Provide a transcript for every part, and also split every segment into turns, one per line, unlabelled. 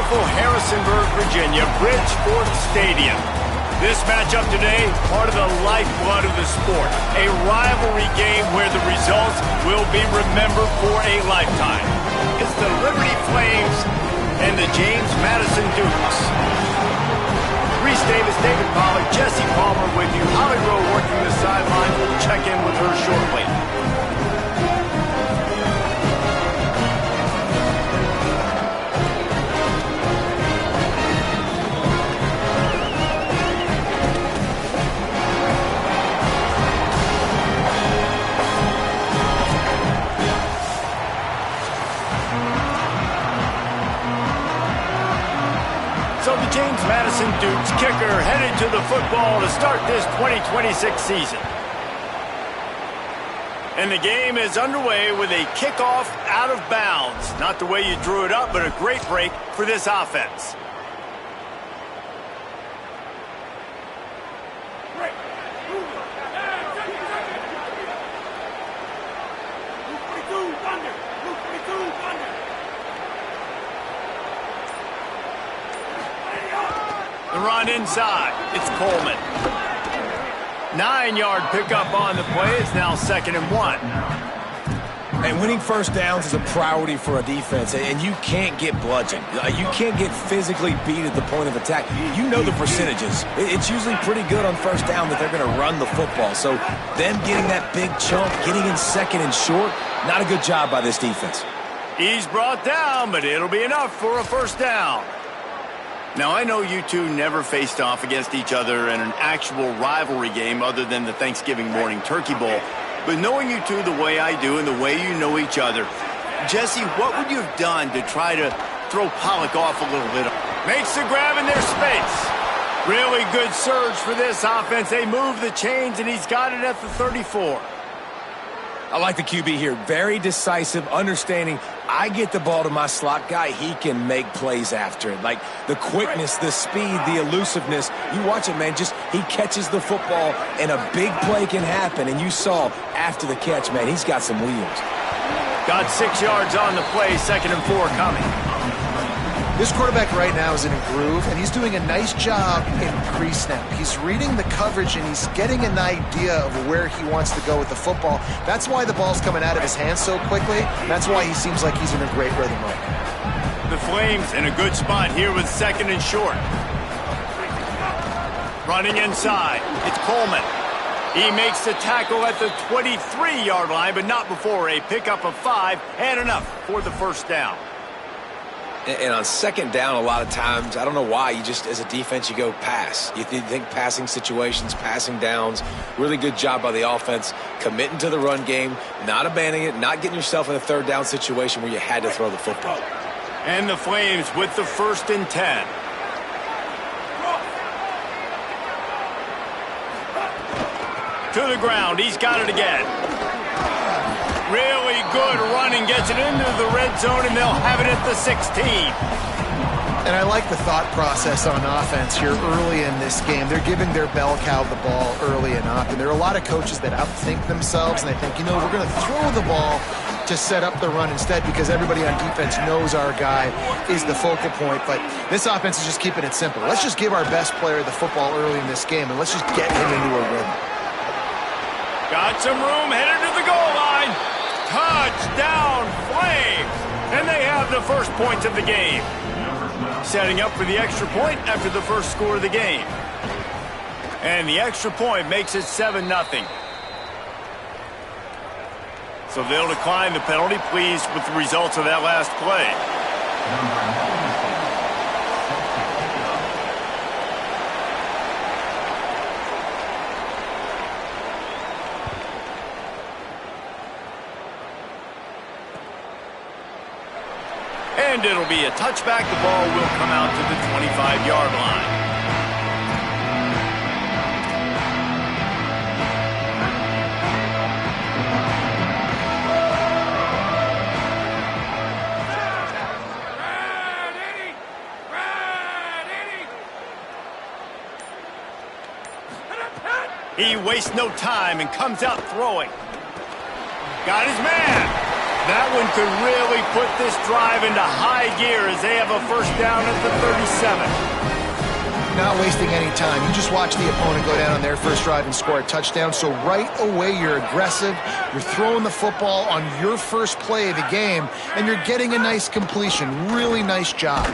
beautiful Harrisonburg, Virginia, Bridgeport Stadium. This matchup today, part of the lifeblood of the sport. A rivalry game where the results will be remembered for a lifetime. It's the Liberty Flames and the James Madison Dukes. Reese Davis, David Pollack, Jesse Palmer with you. Holly Rowe working the sideline. We'll check in with her shortly. So the James Madison Dukes kicker headed to the football to start this 2026 season. And the game is underway with a kickoff out of bounds. Not the way you drew it up, but a great break for this offense. The run inside. It's Coleman. 9-yard pickup on the play. It's now 2nd and 1.
And winning first downs is a priority for a defense, and you can't get bludgeoned. You can't get physically beat at the point of attack. You know the percentages. It's usually pretty good on first down that they're going to run the football. So them getting that big chunk, getting in 2nd and short, not a good job by this defense.
He's brought down, but it'll be enough for a first down. Now, I know you two never faced off against each other in an actual rivalry game other than the Thanksgiving morning Turkey Bowl. But knowing you two the way I do and the way you know each other, Jesse, what would you have done to try to throw Pollack off a little bit? Makes the grab in their space. Really good surge for this offense. They move the chains, and he's got it at the 34.
I like the QB here. Very decisive, understanding I get the ball to my slot guy, he can make plays after it. Like the quickness, the speed, the elusiveness. You watch it, man, just he catches the football and a big play can happen. And you saw after the catch, man, he's got some wheels.
Got 6 yards on the play, 2nd and 4 coming.
This quarterback right now is in a groove, and he's doing a nice job in pre-snap. He's reading the coverage, and he's getting an idea of where he wants to go with the football. That's why the ball's coming out of his hands so quickly. That's why he seems like he's in a great rhythm right now.
The Flames in a good spot here with 2nd and short. Running inside, it's Coleman. He makes the tackle at the 23-yard line, but not before a pickup of 5 and enough for the first down.
And on 2nd down, a lot of times, I don't know why, you just, as a defense, you go pass. You think passing situations, passing downs, really good job by the offense, committing to the run game, not abandoning it, not getting yourself in a 3rd down situation where you had to throw the football.
And the Flames with the 1st and 10. To the ground, he's got it again. Really good running, gets it into the red zone, and they'll have it at the 16.
And I like the thought process on offense here early in this game. They're giving their bell cow the ball early and often. There are a lot of coaches that outthink themselves, and they think, you know, we're going to throw the ball to set up the run instead because everybody on defense knows our guy is the focal point. But this offense is just keeping it simple. Let's just give our best player the football early in this game, and let's just get him into a rhythm.
Got some room, headed to the goal line. Touchdown, Flames! And they have the first points of the game. Setting up for the extra point after the first score of the game. And the extra point makes it 7-0. So they'll decline the penalty, pleased with the results of that last play. And it'll be a touchback. The ball will come out to the 25-yard line. He wastes no time and comes out throwing. Got his man. That one could really put this drive into high gear as they have a first down at the 37.
Not wasting any time. You just watch the opponent go down on their first drive and score a touchdown. So right away, you're aggressive. You're throwing the football on your first play of the game, and you're getting a nice completion. Really nice job.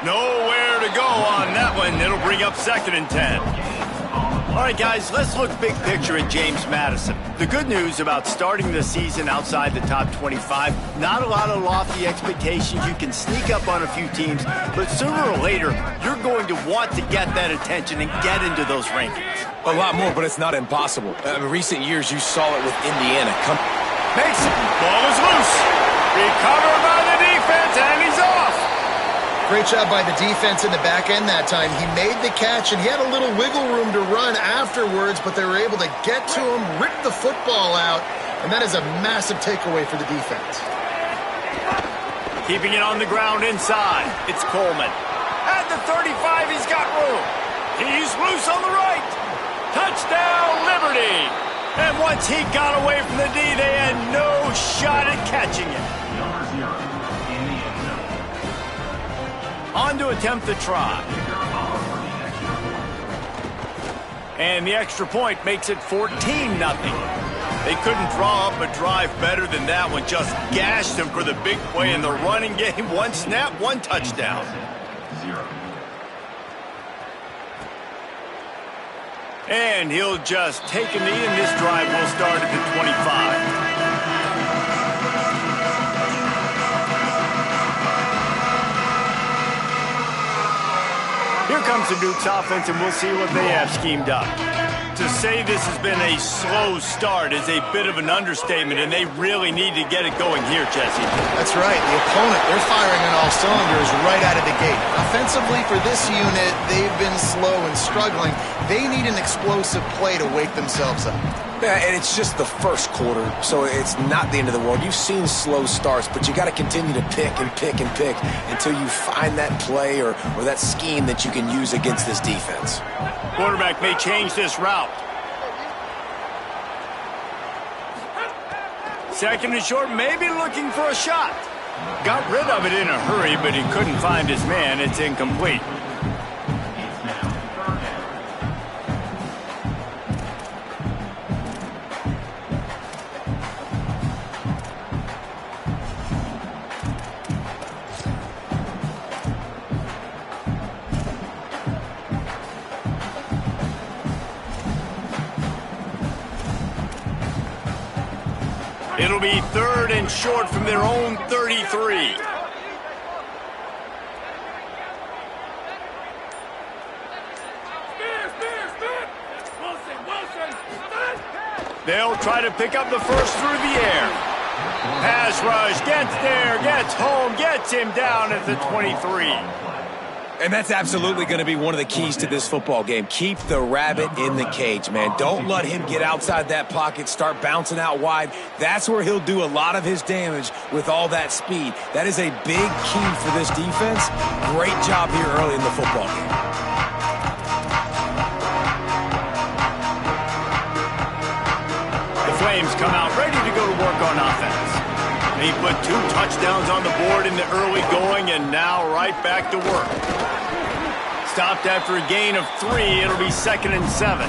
Nowhere to go on that one. It'll bring up 2nd and 10. All right, guys, let's look big picture at James Madison. The good news about starting the season outside the top 25, not a lot of lofty expectations. You can sneak up on a few teams, but sooner or later, you're going to want to get that attention and get into those rankings.
A lot more, but it's not impossible. In recent years, you saw it with Indiana.
Makes it. Ball is loose. Recovered by the defense, and he's off.
Great job by the defense in the back end that time. He made the catch, and he had a little wiggle room to run afterwards, but they were able to get to him, rip the football out, and that is a massive takeaway for the defense.
Keeping it on the ground inside. It's Coleman. At the 35, he's got room. He's loose on the right. Touchdown, Liberty. And once he got away from the D, they had no shot at catching it. On to attempt the try. And the extra point makes it 14-0. They couldn't draw up a drive better than that one. Just gashed him for the big play in the running game. One snap, one touchdown. And he'll just take a knee, and this drive will start at the 25. Here comes the Duke's offense, and we'll see what they have schemed up. To say this has been a slow start is a bit of an understatement, and they really need to get it going here, Jesse.
That's right. The opponent, they're firing on all cylinders right out of the gate. Offensively, for this unit, they've been slow and struggling. They need an explosive play to wake themselves up.
Yeah, and it's just the first quarter, so it's not the end of the world. You've seen slow starts, but you got to continue to pick and pick and pick until you find that play or that scheme that you can use against this defense.
Quarterback may change this route. 2nd and short, maybe looking for a shot. Got rid of it in a hurry, but he couldn't find his man. It's incomplete. It'll be 3rd and short from their own 33. They'll try to pick up the first through the air. Pass rush, gets there, gets home, gets him down at the 23.
And that's absolutely going to be one of the keys to this football game. Keep the rabbit in the cage, man. Don't let him get outside that pocket, start bouncing out wide. That's where he'll do a lot of his damage with all that speed. That is a big key for this defense. Great job here early in the football game.
The Flames come out ready to go to work on offense. They put 2 touchdowns on the board in the early going, and now right back to work. Stopped after a gain of 3. It'll be 2nd and 7.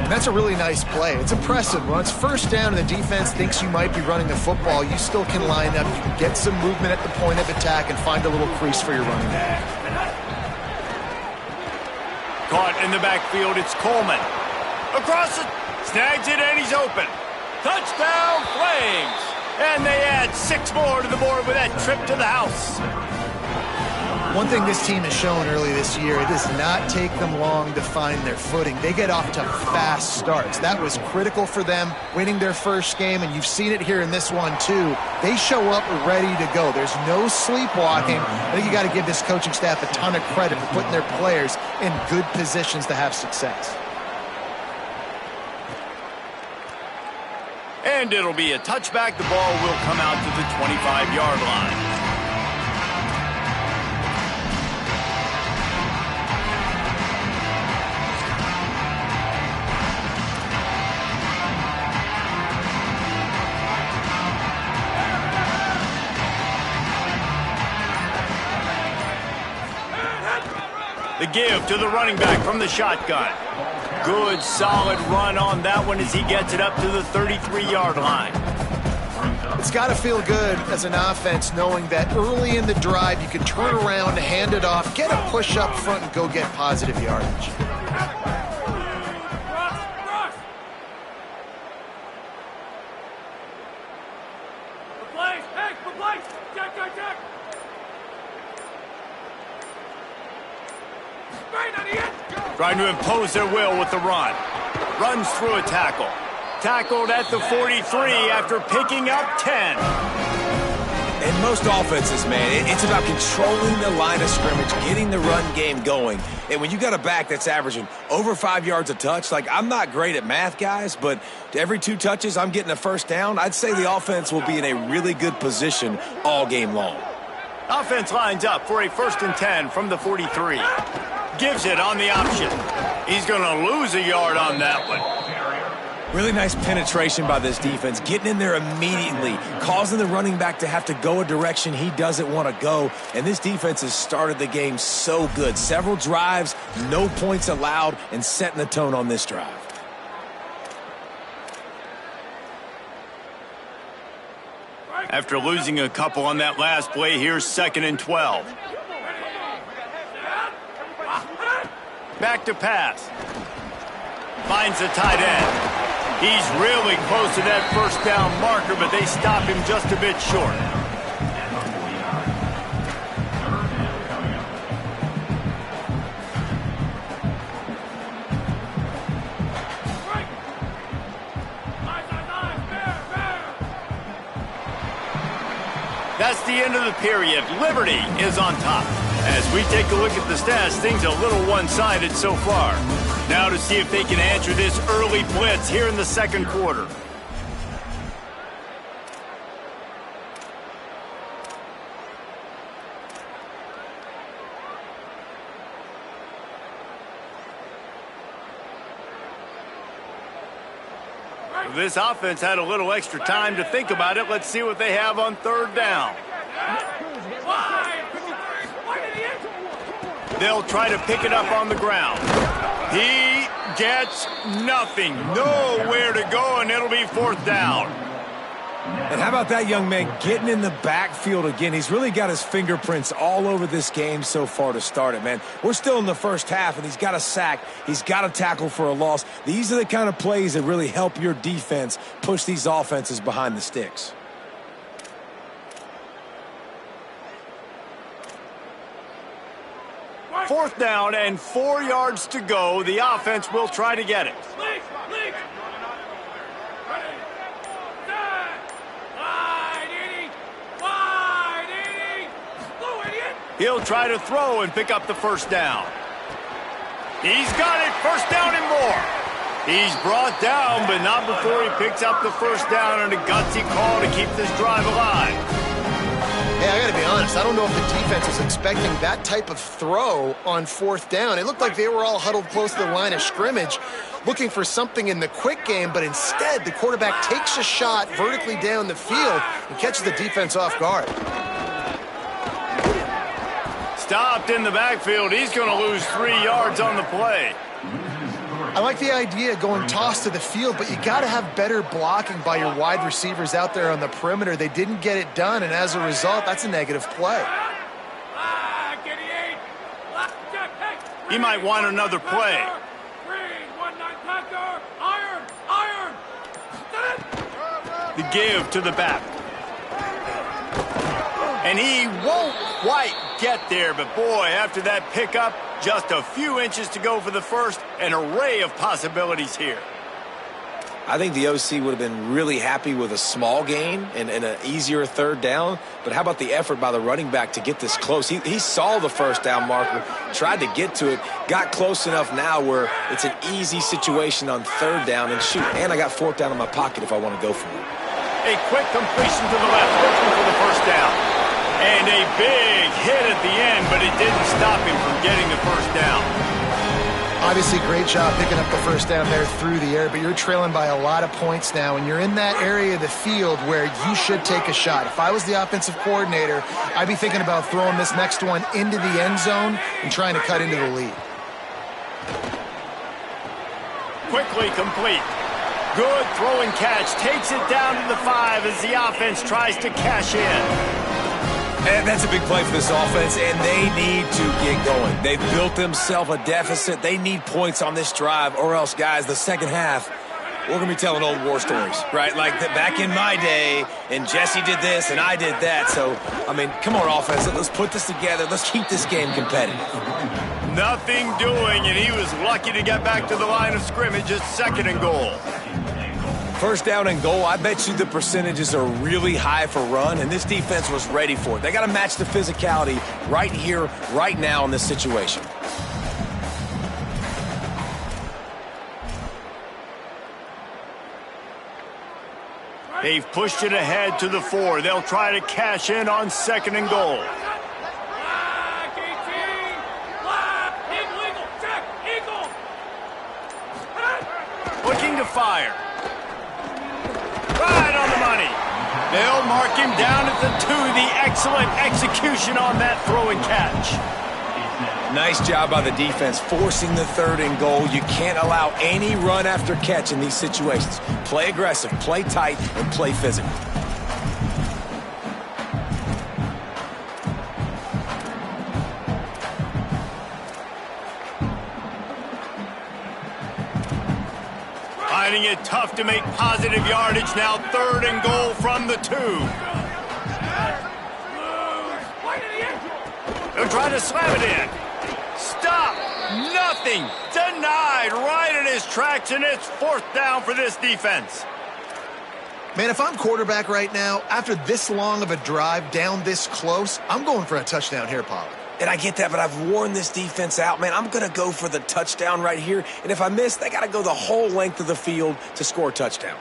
That's a really nice play. It's impressive. When it's first down and the defense thinks you might be running the football, you still can line up. You can get some movement at the point of attack and find a little crease for your running back.
Caught in the backfield, it's Coleman. Across it, snags it, and he's open. Touchdown, Flames! And they add 6 more to the board with that trip to the house.
One thing this team has shown early this year, it does not take them long to find their footing. They get off to fast starts. That was critical for them, winning their first game, and you've seen it here in this one too. They show up ready to go. There's no sleepwalking. I think you got to give this coaching staff a ton of credit for putting their players in good positions to have success.
And it'll be a touchback. The ball will come out to the 25-yard line. The give to the running back from the shotgun. Good, solid run on that one as he gets it up to the 33-yard line.
It's got to feel good as an offense knowing that early in the drive you can turn around, hand it off, get a push up front, and go get positive yardage.
Trying to impose their will with the run. Runs through a tackle. Tackled at the 43 after picking up 10.
In most offenses, man, it's about controlling the line of scrimmage, getting the run game going. And when you got a back that's averaging over 5 yards a touch, like I'm not great at math, guys, but every 2 touches I'm getting a first down, I'd say the offense will be in a really good position all game long.
Offense lines up for a 1st and 10 from the 43. Gives it on the option. He's going to lose a yard on that one.
Really nice penetration by this defense, getting in there immediately, causing the running back to have to go a direction he doesn't want to go. And this defense has started the game so good. Several drives, no points allowed, and setting the tone on this drive.
After losing a couple on that last play, here's 2nd and 12. Back to pass. Finds the tight end. He's really close to that first down marker, but they stop him just a bit short. That's the end of the period. Liberty is on top. As we take a look at the stats, things are a little one-sided so far. Now to see if they can answer this early blitz here in the 2nd quarter. This offense had a little extra time to think about it. Let's see what they have on 3rd down. They'll try to pick it up on the ground. He gets nothing. Nowhere to go, and it'll be 4th down.
And how about that young man getting in the backfield again? He's really got his fingerprints all over this game so far to start it, man. We're still in the first half, and he's got a sack. He's got a tackle for a loss. These are the kind of plays that really help your defense push these offenses behind the sticks.
Fourth down and 4 yards to go. The offense will try to get it. He'll try to throw and pick up the first down. He's got it. First down and more. He's brought down, but not before he picks up the first down, and a gutsy call to keep this drive alive.
Hey, I got to be honest. I don't know if the defense was expecting that type of throw on 4th down. It looked like they were all huddled close to the line of scrimmage, looking for something in the quick game, but instead the quarterback takes a shot vertically down the field and catches the defense off guard.
Stopped in the backfield. He's going to lose 3 yards on the play.
I like the idea going toss to the field, but you got to have better blocking by your wide receivers out there on the perimeter. They didn't get it done, and as a result, that's a negative play.
He might want another play. The give to the back. And he won't quite get there, but boy, after that pickup, just a few inches to go for the first. An array of possibilities here.
I think the OC would have been really happy with a small gain and an easier 3rd down. But how about the effort by the running back to get this close? He saw the first down marker, tried to get to it, got close enough now where it's an easy situation on 3rd down. And shoot, and I got 4th down in my pocket if I want to go for it.
A quick completion to the left, looking for the first down. And a big hit at the end, but it didn't stop him from getting the first down.
Obviously, great job picking up the first down there through the air, but you're trailing by a lot of points now, and you're in that area of the field where you should take a shot. If I was the offensive coordinator, I'd be thinking about throwing this next one into the end zone and trying to cut into the lead.
Quickly complete. Good throw and catch. Takes it down to the 5 as the offense tries to cash in.
And that's a big play for this offense, and they need to get going. They've built themselves a deficit. They need points on this drive, or else, guys, the second half, we're going to be telling old war stories, right? Like back in my day, and Jesse did this, and I did that. So, I mean, come on, offense. Let's put this together. Let's keep this game competitive.
Nothing doing, and he was lucky to get back to the line of scrimmage at 2nd and goal.
First down and goal, I bet you the percentages are really high for run, and this defense was ready for it. They got to match the physicality right here, right now in this situation.
They've pushed it ahead to the 4. They'll try to cash in on 2nd and goal. Looking to fire. Right on the money. They'll mark him down at the 2. The excellent execution on that throw and catch.
Nice job by the defense forcing the 3rd and goal. You can't allow any run after catch in these situations. Play aggressive, play tight, and play physical.
Finding it tough to make positive yardage now. 3rd and goal from the 2. They'll try to slam it in. Stop. Nothing. Denied right in his tracks, and it's 4th down for this defense.
Man, if I'm quarterback right now, after this long of a drive down this close, I'm going for a touchdown here, Pollard.
And I get that, but I've worn this defense out, man. I'm going to go for the touchdown right here. And if I miss, they got to go the whole length of the field to score a touchdown.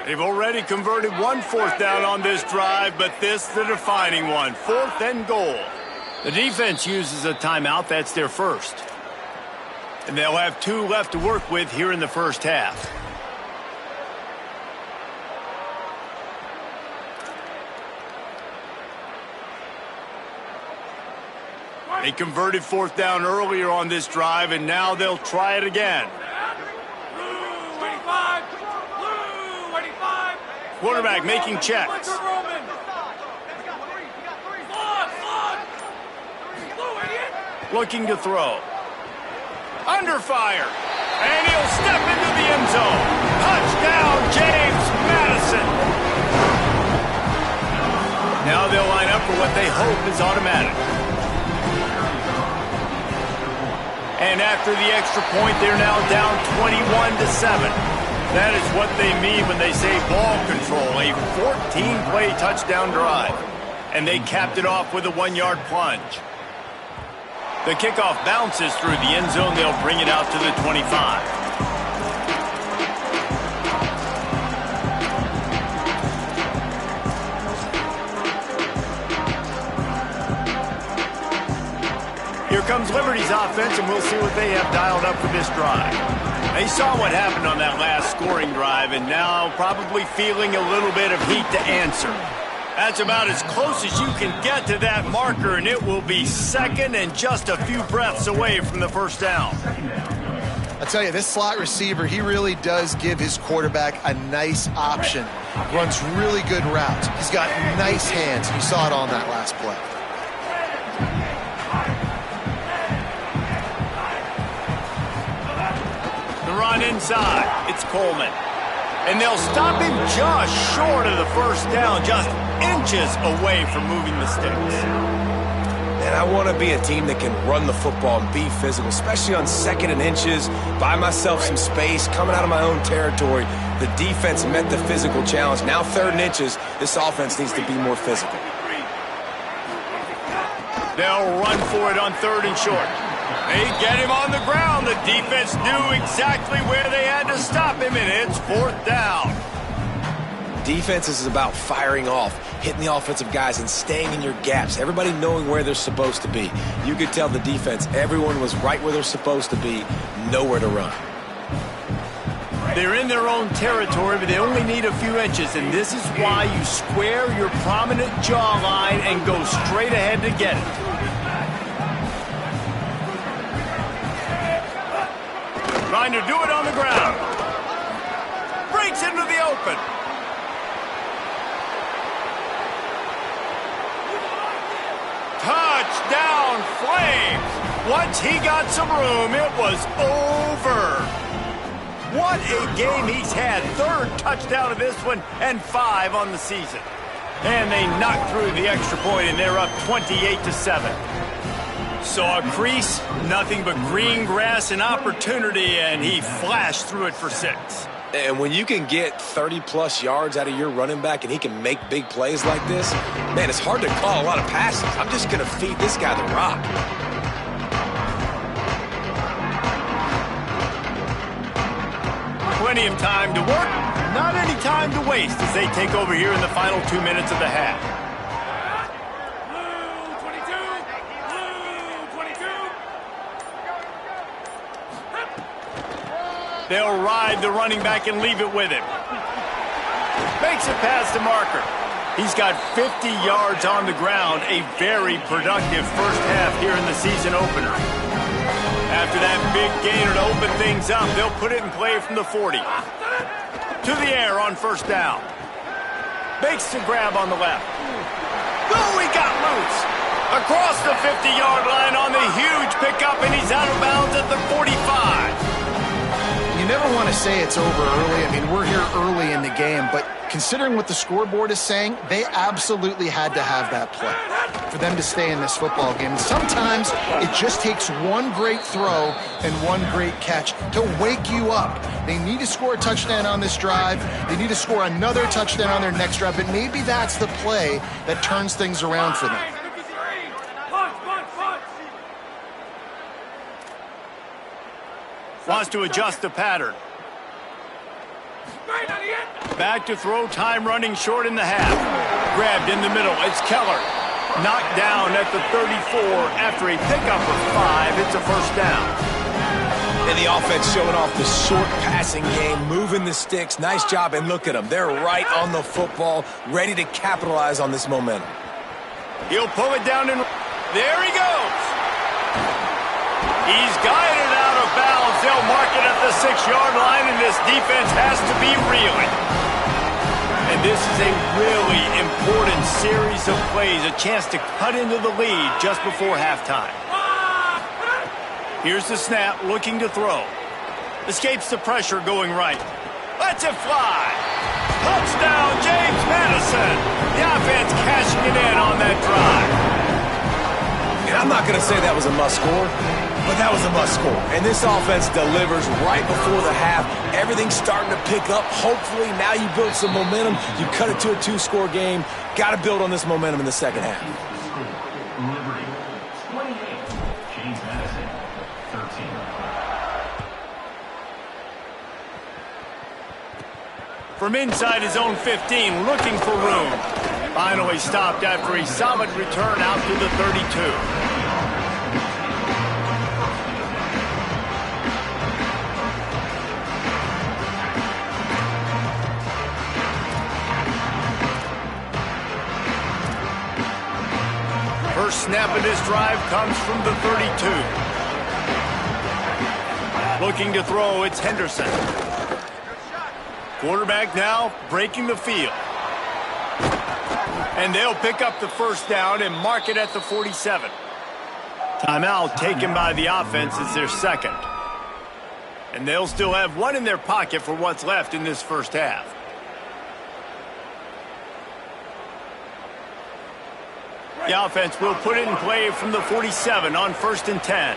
They've already converted 1 4th down on this drive, but this the defining one. 4th and goal. The defense uses a timeout. That's their first. And they'll have 2 left to work with here in the first half. They converted 4th down earlier on this drive, and now they'll try it again. Quarterback making checks. Looking to throw. Under fire. And he'll step into the end zone. Touchdown, James Madison. Now they'll line up for what they hope is automatic. And after the extra point, they're now down 21-7. That is what they mean when they say ball control, a 14-play touchdown drive. And they capped it off with a 1-yard plunge. The kickoff bounces through the end zone. They'll bring it out to the 25. Here comes Liberty's offense, and we'll see what they have dialed up for this drive. They saw what happened on that last scoring drive, and now probably feeling a little bit of heat to answer. That's about as close as you can get to that marker, and it will be 2nd and just a few breaths away from the first down.
I tell you, this slot receiver, he really does give his quarterback a nice option. Runs really good routes. He's got nice hands. You saw it on that last play.
Run inside. It's Coleman. And they'll stop him just short of the first down, just inches away from moving the sticks.
And I want to be a team that can run the football and be physical, especially on 2nd and inches, buy myself some space, coming out of my own territory. The defense met the physical challenge. Now 3rd and inches, this offense needs to be more physical.
They'll run for it on 3rd and short. They get him on the ground. The defense knew exactly where they had to stop him, and it's 4th down.
Defense is about firing off, hitting the offensive guys, and staying in your gaps. Everybody knowing where they're supposed to be. You could tell the defense, everyone was right where they're supposed to be, nowhere to run.
They're in their own territory, but they only need a few inches, and this is why you square your prominent jawline and go straight ahead to get it. Trying to do it on the ground. Breaks into the open. Touchdown, Flames! Once he got some room, it was over. What a game he's had. Third touchdown of this one and 5 on the season. And they knocked through the extra point, and they're up 28-7. Saw a crease, nothing but green grass and opportunity, and he flashed through it for 6.
And when you can get 30-plus yards out of your running back and he can make big plays like this, man, it's hard to call a lot of passes. I'm just going to feed this guy the rock.
Plenty of time to work, not any time to waste as they take over here in the final 2 minutes of the half. They'll ride the running back and leave it with him. Makes it past the marker. He's got 50 yards on the ground, a very productive first half here in the season opener. After that big gainer to open things up, they'll put it in play from the 40. To the air on first down. Makes the grab on the left. Oh, he got loose. Across the 50-yard line on the huge pickup, and he's out of bounds at the 45.
You never want to say it's over early. I mean, we're here early in the game, but considering what the scoreboard is saying, they absolutely had to have that play for them to stay in this football game. And sometimes it just takes one great throw and one great catch to wake you up. They need to score a touchdown on this drive. They need to score another touchdown on their next drive, but maybe that's the play that turns things around for them.
Wants to adjust the pattern. Back to throw, time running short in the half. Grabbed in the middle, it's Keller. Knocked down at the 34 after a pickup of 5. It's a first down.
And the offense showing off the short passing game, moving the sticks. Nice job, and look at them. They're right on the football, ready to capitalize on this momentum.
He'll pull it down, and there he goes. He's guided out of bounds. They'll mark it at the 6-yard line, and this defense has to be reeling. And this is a really important series of plays, a chance to cut into the lead just before halftime. Here's the snap, looking to throw. Escapes the pressure, going right. Lets it fly. Touchdown, James Madison. The offense cashing it in on that drive.
And I'm not going to say that was a must-score, but that was a must-score. And this offense delivers right before the half. Everything's starting to pick up. Hopefully, now you build some momentum. You cut it to a 2-score game. Got to build on this momentum in the second half.
From inside his own 15, looking for room. Finally stopped after a solid return out to the 32. First snap of this drive comes from the 32. Looking to throw, it's Henderson. Quarterback now breaking the field. And they'll pick up the first down and mark it at the 47. Timeout taken by the offense as their second. And they'll still have one in their pocket for what's left in this first half. The offense will put it in play from the 47 on 1st and 10.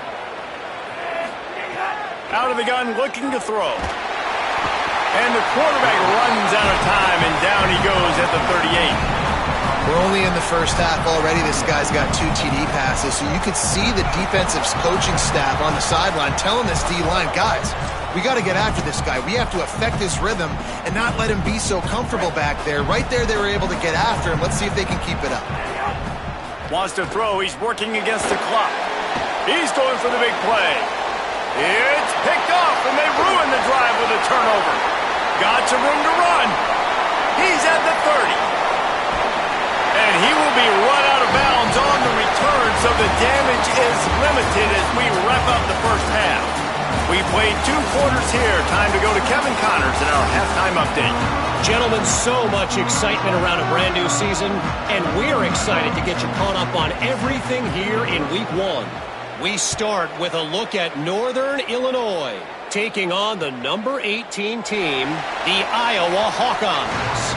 Out of the gun, looking to throw. And the quarterback runs out of time, and down he goes at the 38.
We're only in the first half already. This guy's got 2 TD passes, so you could see the defensive coaching staff on the sideline telling this D-line, guys, we got to get after this guy. We have to affect his rhythm and not let him be so comfortable back there. Right there, they were able to get after him. Let's see if they can keep it up.
Wants to throw. He's working against the clock. He's going for the big play. It's picked off, and they ruin the drive with a turnover. Got some room to run. He's at the 30. And he will be run out of bounds on the return, so the damage is limited as we wrap up the first half. We played 2 quarters here. Time to go to Kevin Connors in our halftime update.
Gentlemen, so much excitement around a brand new season, and we're excited to get you caught up on everything here in Week 1. We start with a look at Northern Illinois, taking on the number 18 team, the Iowa Hawkeyes.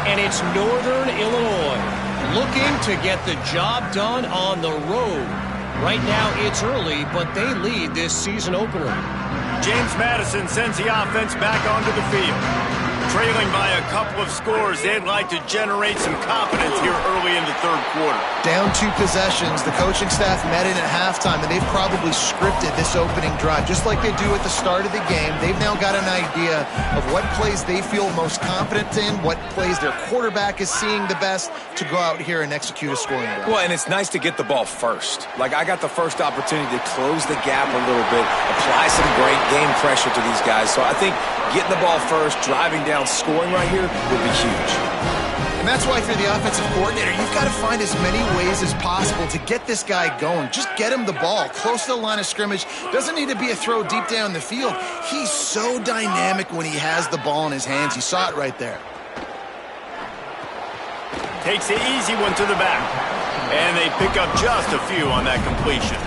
And it's Northern Illinois looking to get the job done on the road. Right now it's early, but they lead this season opener.
James Madison sends the offense back onto the field. Trailing by a couple of scores, they'd like to generate some confidence here early in the third quarter.
Down 2 possessions, the coaching staff met in at halftime, and they've probably scripted this opening drive. Just like they do at the start of the game, they've now got an idea of what plays they feel most confident in, what plays their quarterback is seeing the best to go out here and execute a scoring drive.
Well, and it's nice to get the ball first. Like, I got the first opportunity to close the gap a little bit, apply some great game pressure to these guys. So I think getting the ball first, driving down, scoring right here would be huge.
And that's why if you're the offensive coordinator, you've got to find as many ways as possible to get this guy going. Just get him the ball close to the line of scrimmage. Doesn't need to be a throw deep down the field. He's so dynamic when he has the ball in his hands. You saw it right there.
Takes the easy one to the back. And they pick up just a few on that completion.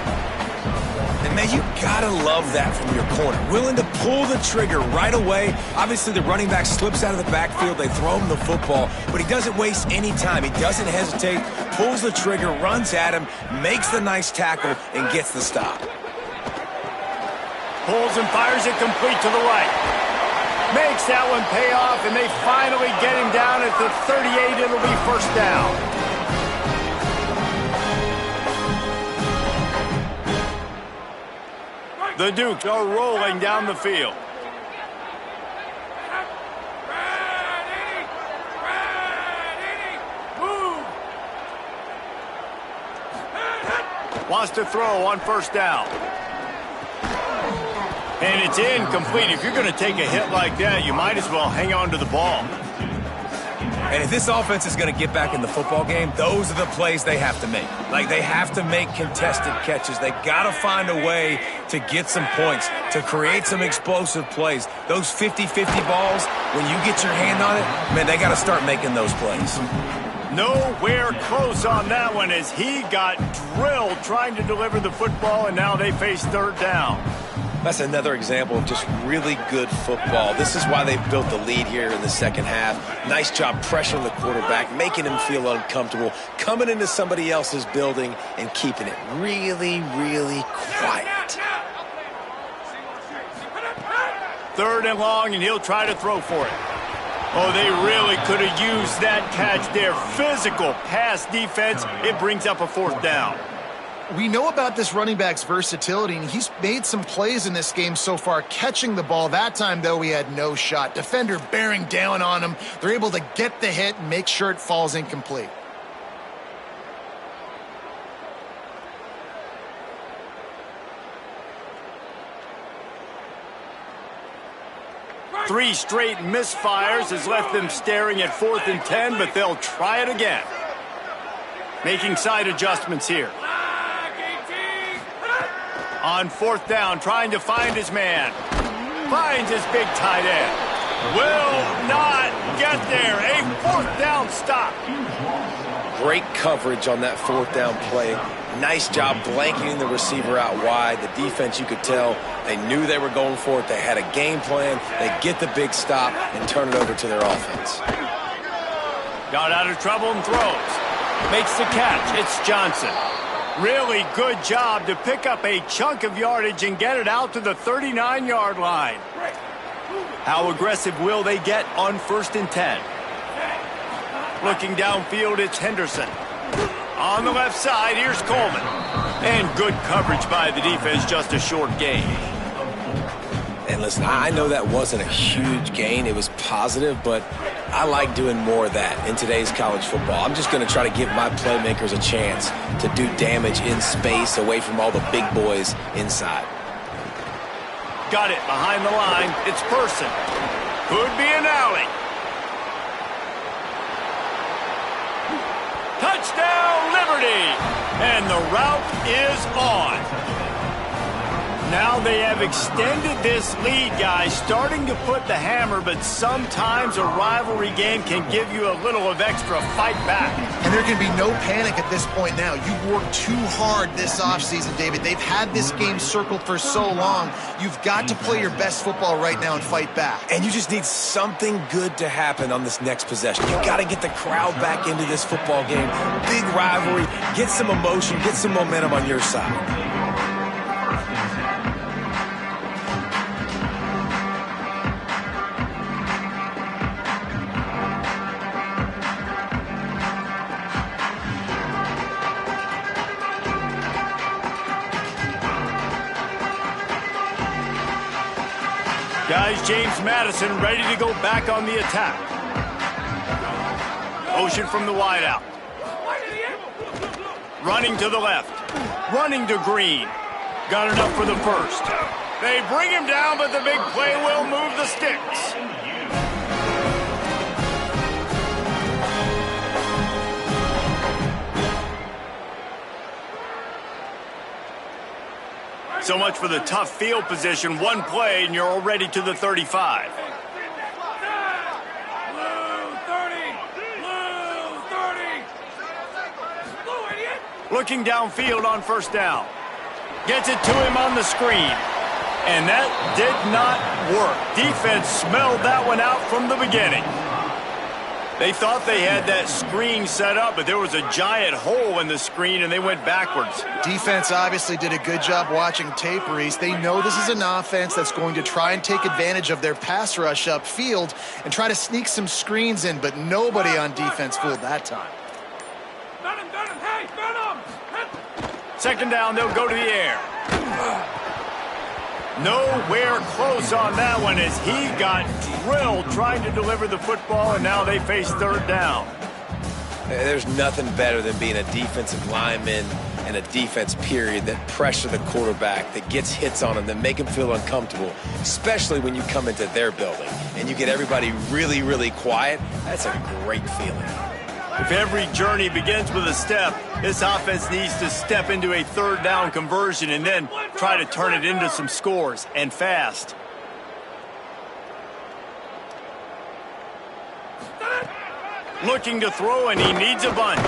And, man, you got to love that from your corner. Willing to pull the trigger right away. Obviously, the running back slips out of the backfield. They throw him the football, but he doesn't waste any time. He doesn't hesitate, pulls the trigger, runs at him, makes the nice tackle, and gets the stop.
Pulls and fires it complete to the right. Makes that one pay off, and they finally get him down at the 38. It'll be first down. The Dukes are rolling down the field. Wants to throw on first down. And it's incomplete. If you're going to take a hit like that, you might as well hang on to the ball.
And if this offense is going to get back in the football game, those are the plays they have to make. Like, they have to make contested catches. They got to find a way to get some points, to create some explosive plays. Those 50-50 balls, when you get your hand on it, man, they got to start making those plays.
Nowhere close on that one as he got drilled trying to deliver the football, and now they face third down.
That's another example of just really good football. This is why they built the lead here in the second half. Nice job pressuring the quarterback, making him feel uncomfortable, coming into somebody else's building and keeping it really, really quiet.
Third and long, and he'll try to throw for it. Oh, they really could have used that catch there. Physical pass defense. It brings up a fourth down.
We know about this running back's versatility, and he's made some plays in this game so far, catching the ball. That time, though, he had no shot. Defender bearing down on him. They're able to get the hit and make sure it falls incomplete.
Three straight misfires has left them staring at 4th and 10, but they'll try it again. Making side adjustments here. On 4th down, trying to find his man. Finds his big tight end. Will not get there. A 4th down stop.
Great coverage on that 4th down play. Nice job blanketing the receiver out wide. The defense, you could tell, they knew they were going for it. They had a game plan. They get the big stop and turn it over to their offense.
Got out of trouble and throws. Makes the catch. It's Johnson. Really good job to pick up a chunk of yardage and get it out to the 39-yard line. How aggressive will they get on 1st and 10? Looking downfield, it's Henderson. On the left side, here's Coleman. And good coverage by the defense, just a short gain.
And listen, I know that wasn't a huge gain. It was positive, but I like doing more of that in today's college football. I'm just going to try to give my playmakers a chance to do damage in space away from all the big boys inside.
Got it behind the line. It's Person. Could be an alley. Touchdown, Liberty! And the route is on. Now they have extended this lead, guys, starting to put the hammer, but sometimes a rivalry game can give you a little of extra fight back.
And there can be no panic at this point now. You've worked too hard this offseason, David. They've had this game circled for so long. You've got to play your best football right now and fight back.
And you just need something good to happen on this next possession. You got to get the crowd back into this football game. Big rivalry. Get some emotion. Get some momentum on your side.
Guys, James Madison ready to go back on the attack. Motion from the wideout. Running to the left. Running to Green. Got enough for the first. They bring him down, but the big play will move the sticks. So much for the tough field position. One play, and you're already to the 35. Looking downfield on first down. Gets it to him on the screen. And that did not work. Defense smelled that one out from the beginning. They thought they had that screen set up, but there was a giant hole in the screen, and they went backwards.
Defense obviously did a good job watching tape, Reese. They know this is an offense that's going to try and take advantage of their pass rush upfield and try to sneak some screens in, but nobody on defense fooled that time.
Second down, they'll go to the air. Nowhere close on that one as he got drilled trying to deliver the football, and now they face third down.
There's nothing better than being a defensive lineman and a defense period that pressure the quarterback, that gets hits on him, that make him feel uncomfortable, especially when you come into their building and you get everybody really, really quiet. That's a great feeling.
If every journey begins with a step, this offense needs to step into a third down conversion and then try to turn it into some scores, and fast. Looking to throw, and he needs a bunch.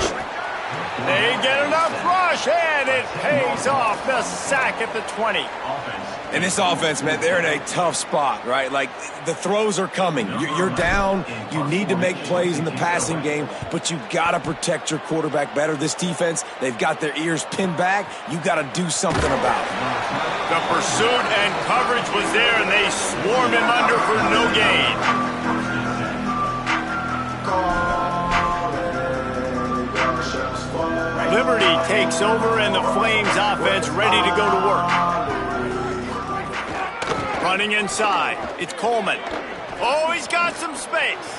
They get enough rush, and it pays off. The sack at the 20.
And this offense, man, they're in a tough spot, right? Like, the throws are coming. You're down. You need to make plays in the passing game, but you got to protect your quarterback better. This defense, they've got their ears pinned back. You got to do something about it.
The pursuit and coverage was there, and they swarmed him under for no gain. Liberty takes over, and the Flames offense ready to go to work. Running inside, it's Coleman. Oh, he's got some space.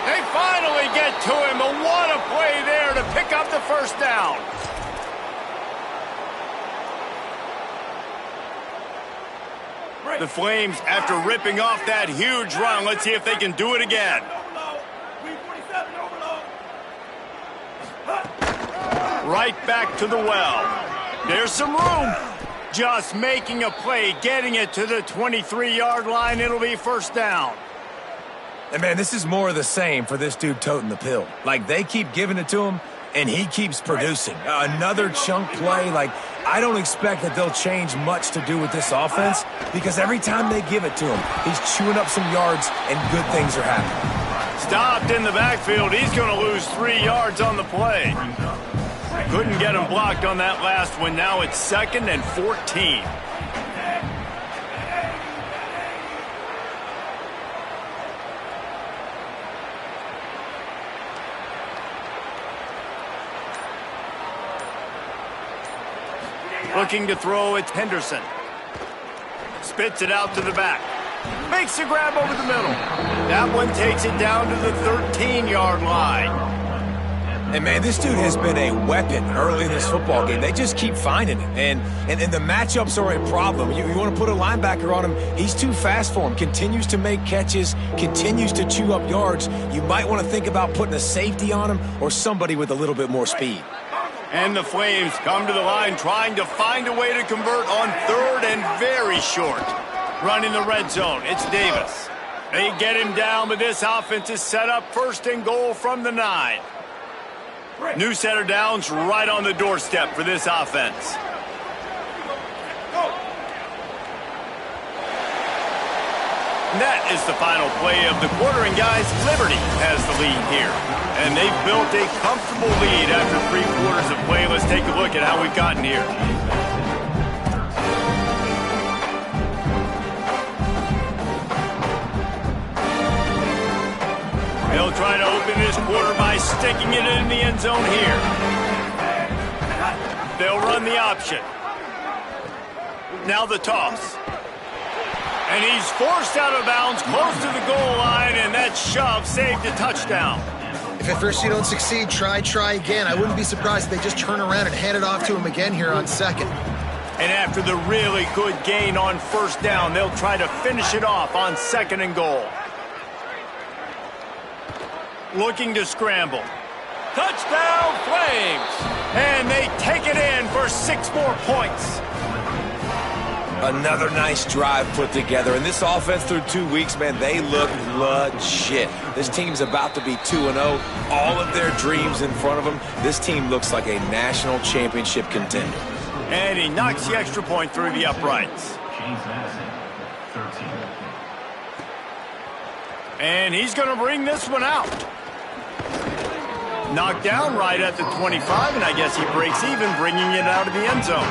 They finally get to him, but what a play there to pick up the first down. The Flames, after ripping off that huge run, let's see if they can do it again. Right back to the well. There's some room. Just making a play, getting it to the 23-yard line. It'll be first down.
And, man, this is more of the same for this dude toting the pill. Like, they keep giving it to him, and he keeps producing. Another chunk play. Like, I don't expect that they'll change much to do with this offense because every time they give it to him, he's chewing up some yards, and good things are happening.
Stopped in the backfield. He's going to lose 3 yards on the play. Couldn't get him blocked on that last one. Now it's 2nd and 14. Looking to throw, it's Henderson. Spits it out to the back. Makes a grab over the middle. That one takes it down to the 13-yard line.
And, man, this dude has been a weapon early in this football game. They just keep finding it. And the matchups are a problem. You want to put a linebacker on him, he's too fast for him. Continues to make catches, continues to chew up yards. You might want to think about putting a safety on him or somebody with a little bit more speed.
And the Flames come to the line trying to find a way to convert on third and very short. Running the red zone, it's Davis. They get him down, but this offense is set up first and goal from the 9. New set of downs right on the doorstep for this offense. That is the final play of the quarter, and guys, Liberty has the lead here. And they've built a comfortable lead after 3 quarters of play. Let's take a look at how we've gotten here. They'll try to open this quarter by sticking it in the end zone here. They'll run the option. Now the toss. And he's forced out of bounds close to the goal line, and that shove saved a touchdown.
If at first you don't succeed, try again. I wouldn't be surprised if they just turn around and hand it off to him again here on second.
And after the really good gain on first down, they'll try to finish it off on second and goal. Looking to scramble. Touchdown, Flames! And they take it in for 6 more points.
Another nice drive put together. And this offense through 2 weeks, man, they look legit. This team's about to be 2-0. All of their dreams in front of them. This team looks like a national championship contender.
And he knocks the extra point through the uprights. And he's going to bring this one out. Knocked down right at the 25, and I guess he breaks even, bringing it out of the end zone.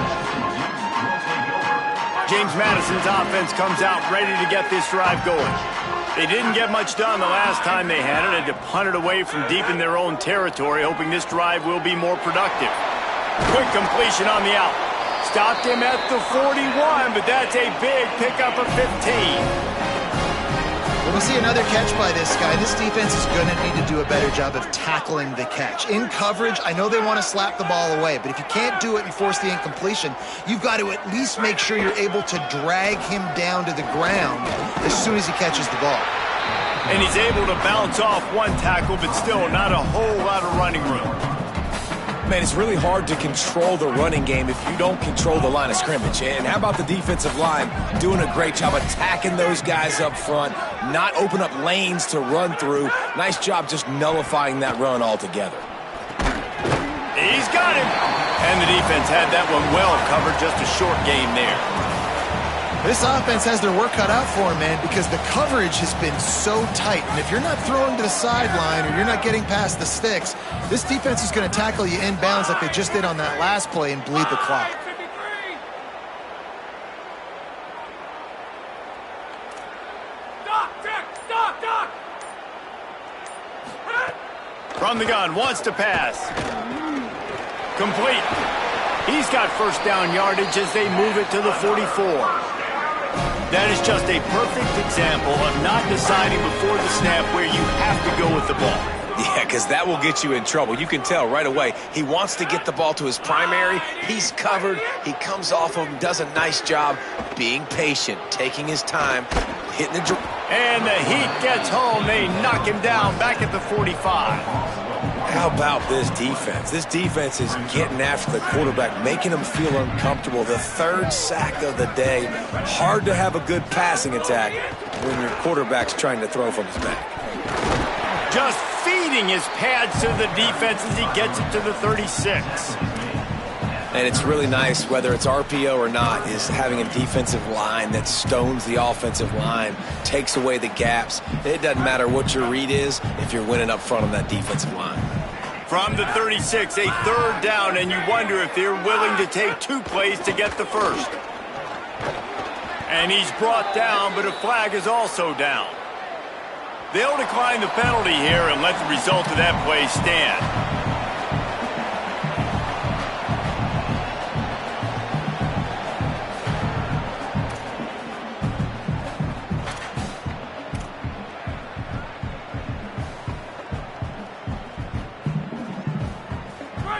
James Madison's offense comes out ready to get this drive going. They didn't get much done the last time they had it. Had to punt it away from deep in their own territory, hoping this drive will be more productive. Quick completion on the out. Stopped him at the 41, but that's a big pickup of 15.
When we see another catch by this guy, this defense is going to need to do a better job of tackling the catch. In coverage, I know they want to slap the ball away, but if you can't do it and force the incompletion, you've got to at least make sure you're able to drag him down to the ground as soon as he catches the ball.
And he's able to bounce off one tackle, but still not a whole lot of running room.
Man, it's really hard to control the running game if you don't control the line of scrimmage. And how about the defensive line doing a great job attacking those guys up front, not open up lanes to run through. Nice job just nullifying that run altogether.
He's got him. And the defense had that one well covered, just a short gain there.
This offense has their work cut out for them, man, because the coverage has been so tight. And if you're not throwing to the sideline or you're not getting past the sticks, this defense is going to tackle you inbounds like they just did on that last play and bleed the clock.
From the gun, wants to pass. Complete. He's got first down yardage as they move it to the 44. That is just a perfect example of not deciding before the snap where you have to go with the ball.
Yeah, because that will get you in trouble. You can tell right away. He wants to get the ball to his primary. He's covered. He comes off of him, does a nice job being patient, taking his time, hitting the...
And the heat gets home. They knock him down back at the 45.
How about this defense? This defense is getting after the quarterback, making him feel uncomfortable. The 3rd sack of the day. Hard to have a good passing attack when your quarterback's trying to throw from his back.
Just feeding his pads to the defense as he gets it to the 36.
And it's really nice, whether it's RPO or not, is having a defensive line that stones the offensive line, takes away the gaps. It doesn't matter what your read is if you're winning up front on that defensive line.
From the 36, a 3rd down, and you wonder if they're willing to take 2 plays to get the first. And he's brought down, but a flag is also down. They'll decline the penalty here and let the result of that play stand.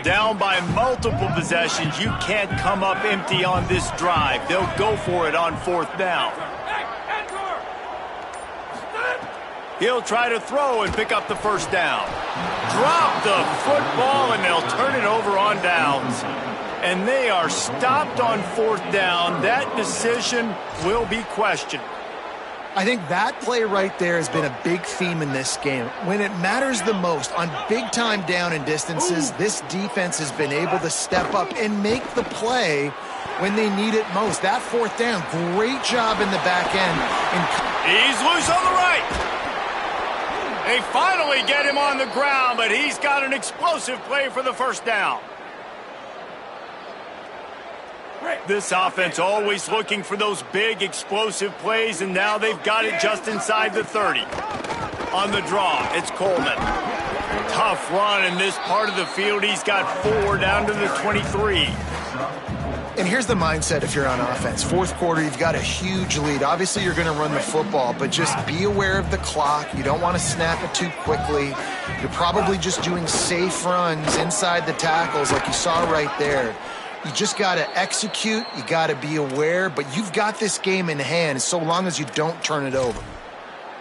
Down by multiple possessions, you can't come up empty on this drive. They'll go for it on 4th down. He'll try to throw and pick up the 1st down. Drop the football, and they'll turn it over on downs. And they are stopped on 4th down. That decision will be questioned.
I think that play right there has been a big theme in this game. When it matters the most, on big-time down and distances, this defense has been able to step up and make the play when they need it most. That 4th down, great job in the back end.
He's loose on the right. They finally get him on the ground, but he's got an explosive play for the 1st down. This offense always looking for those big, explosive plays, and now they've got it just inside the 30. On the draw, it's Coleman. Tough run in this part of the field. He's got 4 down to the 23.
And here's the mindset if you're on offense. 4th quarter, you've got a huge lead. Obviously, you're going to run the football, but just be aware of the clock. You don't want to snap it too quickly. You're probably just doing safe runs inside the tackles like you saw right there. You just got to execute. You got to be aware, but you've got this game in hand so long as you don't turn it over.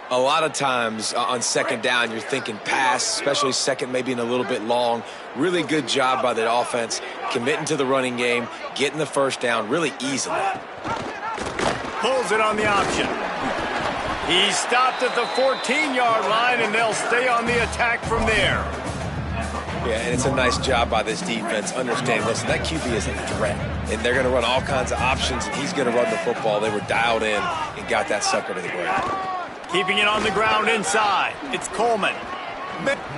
A lot of times on 2nd down, you're thinking pass, especially 2nd, maybe in a little bit long. Really good job by the offense, committing to the running game, getting the 1st down really easily.
Pulls it on the option. He's stopped at the 14-yard line, and they'll stay on the attack from there.
Yeah, and it's a nice job by this defense. Understand, listen, that QB is a threat, and they're going to run all kinds of options, and he's going to run the football. They were dialed in and got that sucker to the ground.
Keeping it on the ground inside. It's Coleman.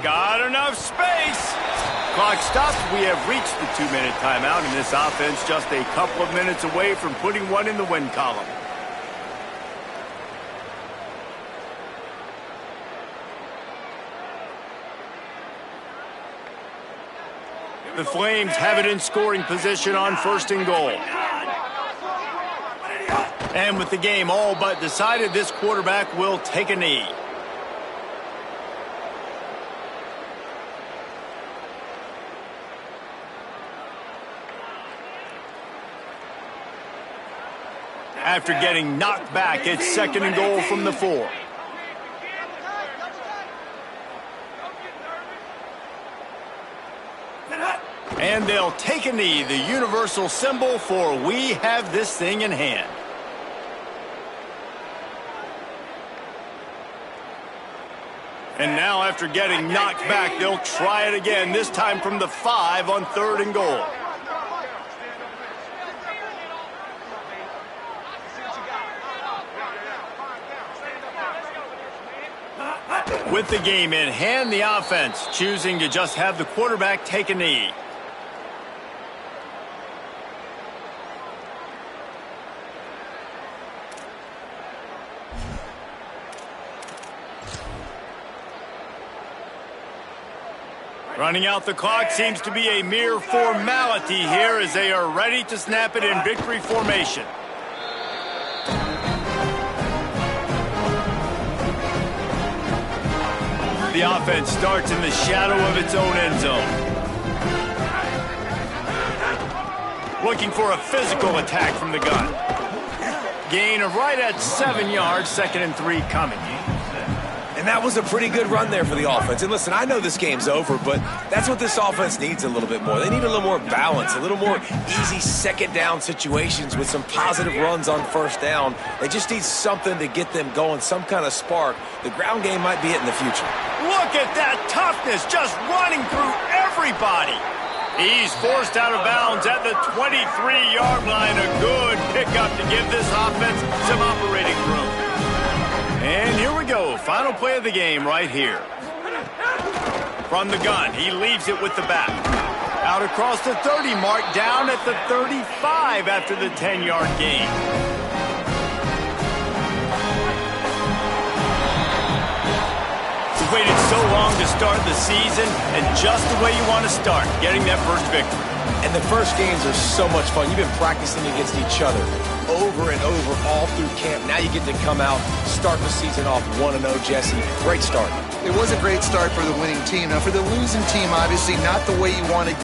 Got enough space. Clock stops. We have reached the 2-minute timeout, and this offense just a couple of minutes away from putting one in the win column. The Flames have it in scoring position on 1st and goal. And with the game all but decided, this quarterback will take a knee. After getting knocked back, it's 2nd and goal from the 4. And they'll take a knee, the universal symbol for we have this thing in hand. And now after getting knocked back, they'll try it again, this time from the 5 on 3rd and goal. With the game in hand, the offense choosing to just have the quarterback take a knee. Running out the clock seems to be a mere formality here as they are ready to snap it in victory formation. The offense starts in the shadow of its own end zone. Looking for a physical attack from the gun. Gain of right at 7 yards, 2nd and 3 coming.
And that was a pretty good run there for the offense. And listen, I know this game's over, but that's what this offense needs a little bit more. They need a little more balance, a little more easy 2nd down situations with some positive runs on 1st down. They just need something to get them going, some kind of spark. The ground game might be it in the future.
Look at that toughness, just running through everybody. He's forced out of bounds at the 23-yard line. A good pickup to give this offense some operating room. And here we go. Final play of the game right here. From the gun, he leaves it with the back. Out across the 30 mark, down at the 35 after the 10-yard gain. We've waited so long to start the season, and just the way you want to start, getting that first victory.
And the first games are so much fun. You've been practicing against each other over and over all through camp. Now you get to come out, start the season off 1-0, Jesse. Great start.
It was a great start for the winning team. Now, for the losing team, obviously not the way you want to